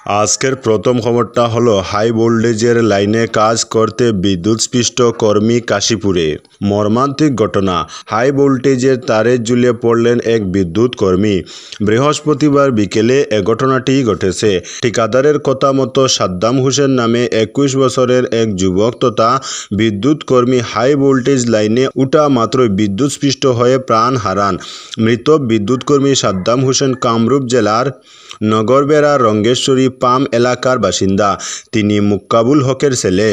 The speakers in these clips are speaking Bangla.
আজকের প্রথম খবরটা হলো হাই ভোল্টেজের লাইনে কাজ করতে বিদ্যুৎস্পৃষ্ট কর্মী কাশীপুরে। মর্মান্তিক ঘটনা, হাই ভোল্টেজের তারে ঝুলে পড়লেন এক বিদ্যুৎ কর্মী। বৃহস্পতিবার বিকেলে এ ঘটনাটি ঘটেছে। ঠিকাদারের কথা মতো সাদ্দাম হোসেন নামে 21 বছরের এক যুবক তথা বিদ্যুৎ কর্মী হাই ভোল্টেজ লাইনে উঠা মাত্রই বিদ্যুৎস্পৃষ্ট হয়ে প্রাণ হারান। মৃত বিদ্যুৎ কর্মী সাদ্দাম হোসেন কামরূপ জেলার নগরবেড়া রঙ্গেশ্বরী পাম এলাকার বাসিন্দা। তিনি মুক্কাবুল হকের ছেলে।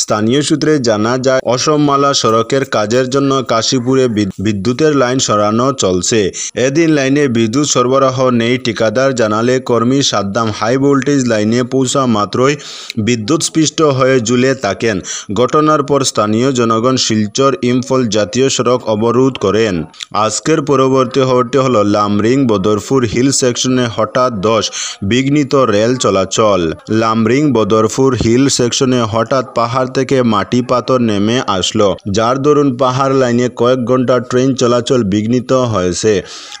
স্থানীয় সূত্রে জানা যায়, অসমমালা সড়কের কাজের জন্য কাশীপুরে বিদ্যুতের লাইন সরানো চলছে। এদিন লাইনে বিদ্যুৎ সরবরাহ নেই। ঠিকাদার জানালে কর্মী সাদ্দাম হাই ভোল্টেজ লাইনে পৌঁছা মাত্রই বিদ্যুৎস্পৃষ্ট হয়ে ঝুলে থাকেন। ঘটনার পর স্থানীয় জনগণ শিলচর ইম্ফল জাতীয় সড়ক অবরোধ করেন। আজকের পরবর্তী খবরটি হলো লামরিং বদরপুর হিল সেকশনে হঠাৎ বিঘ্নিত রেল চলাচল। লামরিং বদরপুর হিল সেকশনে হঠাৎ পাহাড় থেকে মাটি পাথর নেমে আসলো, যার দরুন পাহাড় লাইনে কয়েক ঘন্টা ট্রেন চলাচল বিঘ্নিত হয়েছে।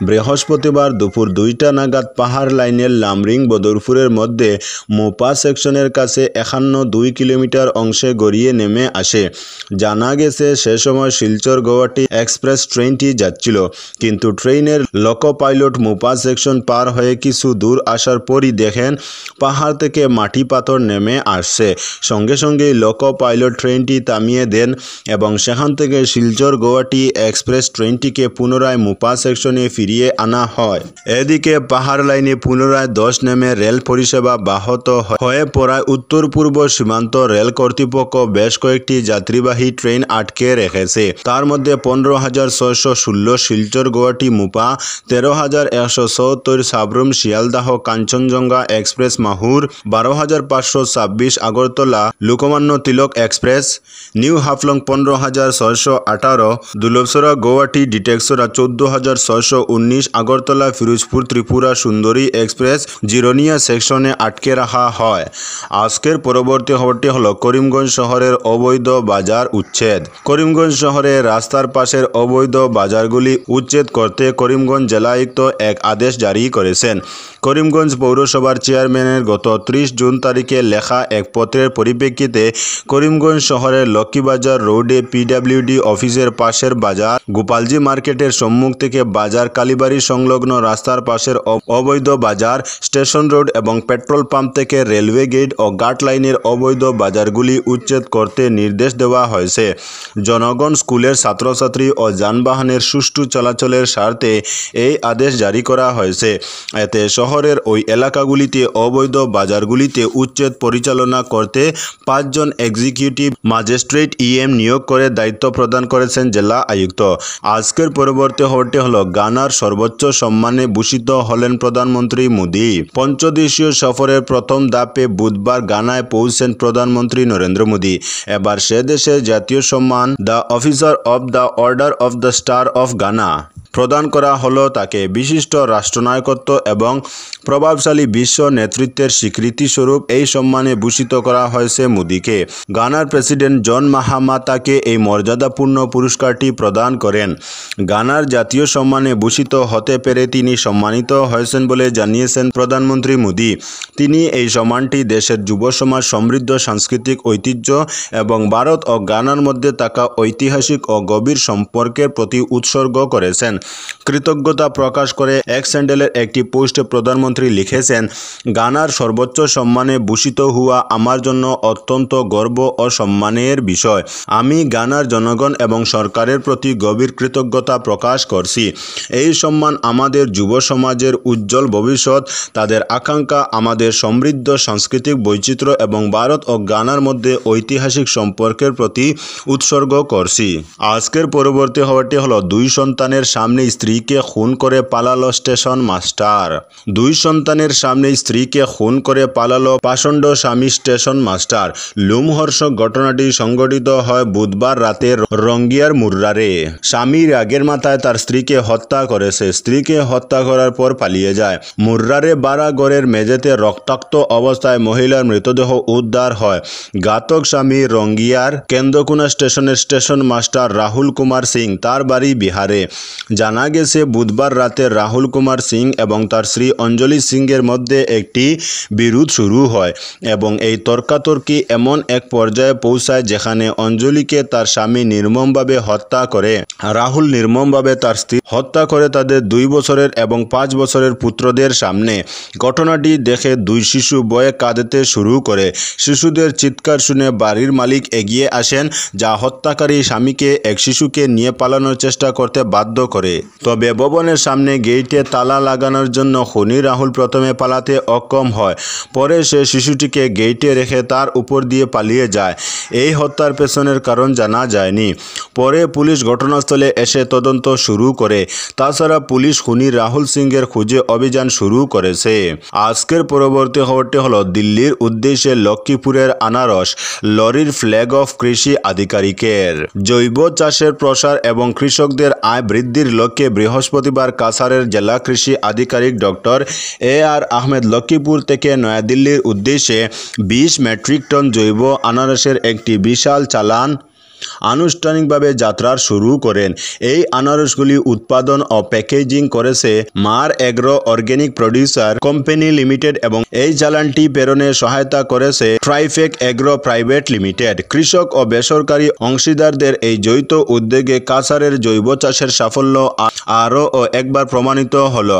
বৃহস্পতিবার দুপুর 2টা নাগাদ পাহাড় লাইনের লামরিং বদরপুরের মধ্যে মোপা সেকশনের কাছে 2 কিলোমিটার অংশে গড়িয়ে নেমে আসে। জানা গেছে, সে সময় শিলচর গুয়াহাটি এক্সপ্রেস ট্রেনটি যাচ্ছিল, কিন্তু ট্রেনের লোকো পাইলট মোপা সেকশন পার হয়ে কিছু দূর আসার পরই দেখেন পাহাড় থেকে মাটি পাথর নেমে আসছে। সঙ্গে সঙ্গেই লোকো পাইলট ট্রেনটি থামিয়ে দেন এবং সেখান থেকে শিলচর গুয়াহাটি এক্সপ্রেস ট্রেনটিকে পুনরায় মোপা সেকশনে ফিরিয়ে আনা হয়। এদিকে পাহাড় লাইনে পুনরায় ধস নেমে রেল পরিষেবা ব্যাহত হয়ে পড়ায় উত্তর পূর্ব সীমান্ত রেল কর্তৃপক্ষ বেশ কয়েকটি যাত্রীবাহী ট্রেন আটকে রেখেছে। তার মধ্যে 15,616 Silchar Guwahati মোপা, 13,174 Sabroom Sealdah Kanchenjunga express মাহুর, 12,526 Agartala Lokmanya Tilak express, new Haflong 15,618, দুলভসরা Guwahati ডিটেকসরা 14,619, Agartala Ferozepur Tripura Sundari express জিরোনিয়া সেকশনে আটকে রাখা হয়। আজকের পরবর্তী খবরটি হলো করিমগঞ্জ শহরের অবৈধ বাজার উচ্ছেদ। করিমগঞ্জ শহরে রাস্তার পাশের অবৈধ বাজারগুলি উচ্ছেদ করতে করিমগঞ্জ জেলা আয়ুক্ত এক আদেশ জারি করেছেন। করিমগঞ্জ পৌরসভার চেয়ারম্যানের গত 30 জুন তারিখে লেখা এক পত্রের পরিপ্রেক্ষিতে করিমগঞ্জ শহরের লক্ষ্মীবাজার রোডে পিডব্লিউডি অফিসের পাশের বাজার, গোপালজি মার্কেটের সম্মুখ থেকে বাজার কালীবাড়ি সংলগ্ন রাস্তার পাশের অবৈধ বাজার, স্টেশন রোড এবং পেট্রোল পাম্প থেকে রেলওয়ে গেট ও ঘাট লাইনের অবৈধ বাজারগুলি উচ্ছেদ করতে নির্দেশ দেওয়া হয়েছে। জনগণ, স্কুলের ছাত্রছাত্রী ও যানবাহনের সুষ্ঠু চলাচলের স্বার্থে এই আদেশ জারি করা হয়েছে। এতে শহরের ওই এলাকাগুলিতে অবৈধ বাজারগুলিতে উচ্ছেদ পরিচালনা করতে 5 জন এক্সিকিউটিভ ম্যাজিস্ট্রেট নিয়োগ করে দায়িত্ব প্রদান করেছেন জেলা আয়ুক্ত। আজকের পরবর্তী খবরটি হলো গানার সর্বোচ্চ সম্মানে ভূষিত হলেন প্রধানমন্ত্রী মোদি। পঞ্চদেশীয় সফরের প্রথম ধাপে বুধবার গানায় পৌঁছেন প্রধানমন্ত্রী নরেন্দ্র মোদি। এবার সে দেশের জাতীয় সম্মান the officer of the order of the star of Ghana প্রদান করা হলো তাকে। বিশিষ্ট রাষ্ট্রনায়কত্ব এবং প্রভাবশালী বিশ্ব নেতৃত্বের স্বীকৃতি স্বরূপ এই সম্মানে ভূষিত করা হয়েছে মোদিকে। গানার প্রেসিডেন্ট জন মাহামা তাকে এই মর্যাদাপূর্ণ পুরস্কারটি প্রদান করেন। গানার জাতীয় সম্মানে ভূষিত হতে পেরে তিনি সম্মানিত হয়েছেন বলে জানিয়েছেন প্রধানমন্ত্রী মোদি। তিনি এই সম্মানটি দেশের যুব সমাজ, সমৃদ্ধ সাংস্কৃতিক ঐতিহ্য এবং ভারত ও গানার মধ্যে থাকা ঐতিহাসিক ও গভীর সম্পর্কের প্রতি উৎসর্গ করেছেন। কৃতজ্ঞতা প্রকাশ করে এক্স হ্যান্ডেলের একটি পোস্টে প্রধানমন্ত্রী লিখেছেন, গানার সর্বোচ্চ সম্মানে ভূষিত হওয়া আমার জন্য অত্যন্ত গর্ব ও সম্মানের বিষয়। আমি গানার জনগণ এবং সরকারের প্রতি গভীর কৃতজ্ঞতা প্রকাশ করছি। এই সম্মান আমাদের যুব সমাজের উজ্জ্বল ভবিষ্যৎ, তাদের আকাঙ্ক্ষা, আমাদের সমৃদ্ধ সাংস্কৃতিক বৈচিত্র্য এবং ভারত ও গানার মধ্যে ঐতিহাসিক সম্পর্কের প্রতি উৎসর্গ করছি। আজকের পরবর্তী খবরটি হলো 2 সন্তানের সামনে স্ত্রীকে খুন করে পালালো স্টেশন মাস্টার। 2 সন্তানের সামনে স্ত্রীকে খুন করে পালালো পাষণ্ড স্বামী স্টেশন মাস্টার। লোমহর্ষক ঘটনাটি সংঘটিত হয় বুধবার রাতে রঙ্গিয়ার মুর্রারে। স্বামী রাগের মাথায় তার স্ত্রীকে হত্যা করেছে। স্ত্রীকে হত্যা করার পর পালিয়ে যায়। মুর্রারে বাড়াঘরের মেঝেতে রক্তাক্ত অবস্থায় মহিলার মৃতদেহ উদ্ধার হয়। ঘাতক স্বামী রঙ্গিয়ার কেন্দ্রকুনা স্টেশনের স্টেশন মাস্টার রাহুল কুমার সিং। তার বাড়ি বিহারে। জানা গেছে বুধবার রাতে রাহুল কুমার সিং এবং তার স্ত্রী অঞ্জলি সিংয়ের মধ্যে একটি বিরোধ শুরু হয় এবং এই তর্কাতর্কি এমন এক পর্যায়ে পৌঁছায় যেখানে অঞ্জলিকে তার স্বামী নির্মমভাবে হত্যা করে। রাহুল নির্মমভাবে তার স্ত্রী হত্যা করে তাদের 2 বছরের এবং 5 বছরের পুত্রদের সামনে। ঘটনাটি দেখে 2 শিশু ভয়ে কাঁদতে শুরু করে। শিশুদের চিৎকার শুনে বাড়ির মালিক এগিয়ে আসেন, যা হত্যাকারী স্বামীকে এক শিশুকে নিয়ে পালানোর চেষ্টা করতে বাধ্য করে। তবে ভবনের সামনে গেইটে তালা লাগানোর জন্য খুনি রাহুল প্রথমে পালাতে অক্ষম হয়। পরে সে শিশুটিকে গেইটে রেখে তার উপর দিয়ে পালিয়ে যায়। এই হত্যার পেছনের কারণ জানা যায়নি। পরে পুলিশ ঘটনাস্থলে এসে তদন্ত শুরু করে। তাছাড়া পুলিশ খুনি রাহুল সিংয়ের খুঁজে অভিযান শুরু করেছে। আজকের পরবর্তী খবরটি হলো দিল্লির উদ্দেশ্যে লক্ষ্মীপুরের আনারস, লরির ফ্ল্যাগ অফ কৃষি আধিকারিকের। জৈব চাষের প্রসার এবং কৃষকদের আয় বৃদ্ধির লক্ষ্যে বৃহস্পতিবার কাছাড়ের জেলা কৃষি আধিকারিক ডক্টর AR আহমেদ লক্ষ্মীপুর থেকে নয়াদিল্লির উদ্দেশ্যে 20 মেট্রিক টন জৈব আনারসের একটি বিশাল চালান আনুষ্ঠানিকভাবে যাত্রা শুরু করেন। এই আনারসগুলি উৎপাদন ও প্যাকেজিং করেছে মার agro organic producer company limited এবং এই চালানটি প্রেরণে সহায়তা করেছে ট্রাইফেক এগ্রো প্রাইভেট লিমিটেড। কৃষক ও বেসরকারি অংশীদারদের এই যৌথ উদ্যোগে কাছাড়ের জৈব চাষের সাফল্য আরও একবার প্রমাণিত হলো।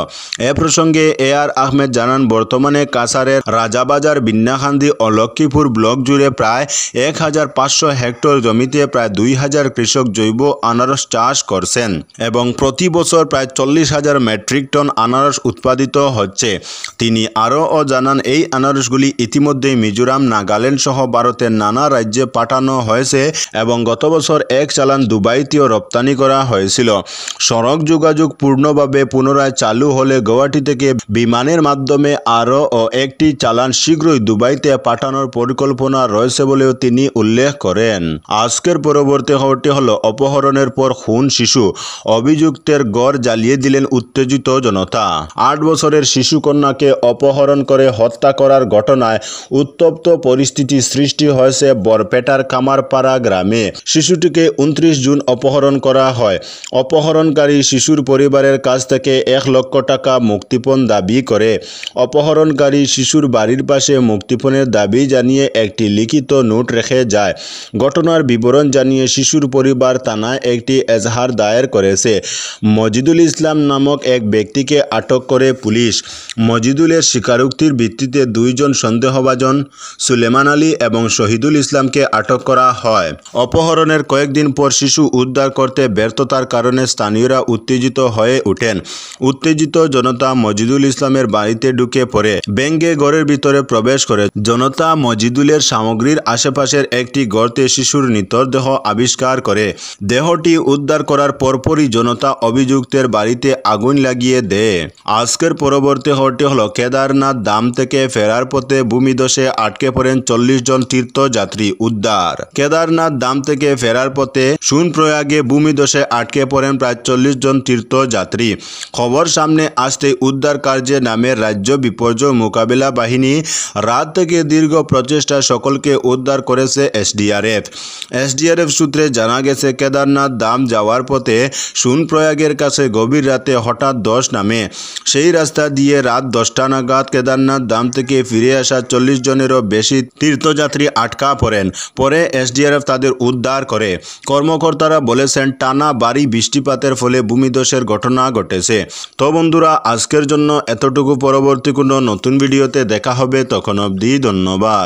এ প্রসঙ্গে AR আহমেদ জানান, বর্তমানে কাছাড়ের রাজাবাজার, বিন্নাখান্দি ও লক্ষ্মীপুর ব্লক জুড়ে প্রায় 1500 হেক্টর জমিতে প্রায় 2000 কৃষক জৈব আনারস চাষ করছেন এবং প্রতি বছর প্রায় 40,000 মেট্রিক টন আনারস উৎপাদিত হচ্ছে। তিনি আরও জানান, এই আনারসগুলি ইতিমধ্যেই মিজোরাম, নাগাল্যান্ড সহ ভারতের নানা রাজ্যে পাঠানো হয়েছে এবং গত বছর এক চালান দুবাইতেও রপ্তানি করা হয়েছিল। সড়ক যোগাযোগ পূর্ণভাবে পুনরায় চালু হলে গুয়াহাটি থেকে বিমানের মাধ্যমে আরও একটি চালান শীঘ্রই দুবাইতে পাঠানোর পরিকল্পনা রয়েছে বলেও তিনি উল্লেখ করেন। আজকের পরবর্তী খবরটি হলো অপহরণের পর খুন শিশু, অভিযুক্তের ঘর জ্বালিয়ে দিলেন উত্তেজিত জনতা। 8 বছরের শিশুকন্যাকে অপহরণ করে হত্যা করার ঘটনায় উত্তপ্ত পরিস্থিতি সৃষ্টি হয়েছে বরপেটার কামারপাড়া গ্রামে। শিশুটিকে 29 জুন অপহরণ করা হয়। অপহরণকারী শিশুর পরিবারের কাছ থেকে 1 লক্ষ টাকা মুক্তিপণ দাবি করে। অপহরণকারী শিশুর বাড়ির পাশে মুক্তিপণের দাবি জানিয়ে একটি লিখিত নোট রেখে যায়। ঘটনার বিবরণ জানিয়ে শিশুর পরিবার থানায় একটি এজাহার দায়ের করেছে। মজিদুল ইসলাম নামক এক ব্যক্তিকে আটক করে পুলিশ। মজিদুলের স্বীকারোক্তির ভিত্তিতে 2 জন সন্দেহভাজন সুলেমান আলী এবং শহীদুল ইসলামকে আটক করা হয়। অপহরণের কয়েকদিন পর শিশু উদ্ধার করতে ব্যর্থতার কারণে স্থানীয়রা উত্তেজিত হয়ে ওঠেন। উত্তেজিত জনতা মজিদুল ইসলামের বাড়িতে ঢুকে পড়ে ব্যঙ্গে ঘরের ভিতরে প্রবেশ করে। জনতা মজিদুলের সামগ্রীর আশেপাশের একটি গর্তে শিশুর মৃতদেহ আবিষ্কার করে। দেহটি উদ্ধার করার পরপরই জনতা অভিযুক্তের বাড়িতে আগুন লাগিয়ে দেয়। আজকের পরবর্তী খবরটি হলো কেদারনাথ ধাম থেকে ফেরার পথে ভূমিধসে আটকে পড়েন 40 জন তীর্থযাত্রী উদ্ধার। কেদারনাথ ধাম থেকে ফেরার পথে সোনপ্রয়াগে ভূমিধসে আটকে পড়েন প্রায় 40 জন তীর্থযাত্রী। খবর সামনে আসতে উদ্ধার কার্যে নামে রাজ্য বিপর্যয় মোকাবিলা বাহিনী। রাত থেকে দীর্ঘ প্রচেষ্টা সকলকে উদ্ধার করেছে SDRF সূত্রে জানা গেছে, কেদারনাথ ধাম যাওয়ার পথে সোনপ্রয়াগের কাছে গভীর রাতে হঠাৎ ধস নামে। সেই রাস্তা দিয়ে রাত 10টা নাগাদ কেদারনাথ ধাম থেকে ফিরে আসা 40 জনেরও বেশি তীর্থযাত্রী আটকা পড়েন। পরে SDRF তাদের উদ্ধার করে। কর্মকর্তারা বলেছেন, টানা ভারী বৃষ্টিপাতের ফলে ভূমিধসের ঘটনা ঘটেছে। তো বন্ধুরা, আজকের জন্য এতটুকু। পরবর্তী কোনো নতুন ভিডিওতে দেখা হবে, তখন অবধি ধন্যবাদ।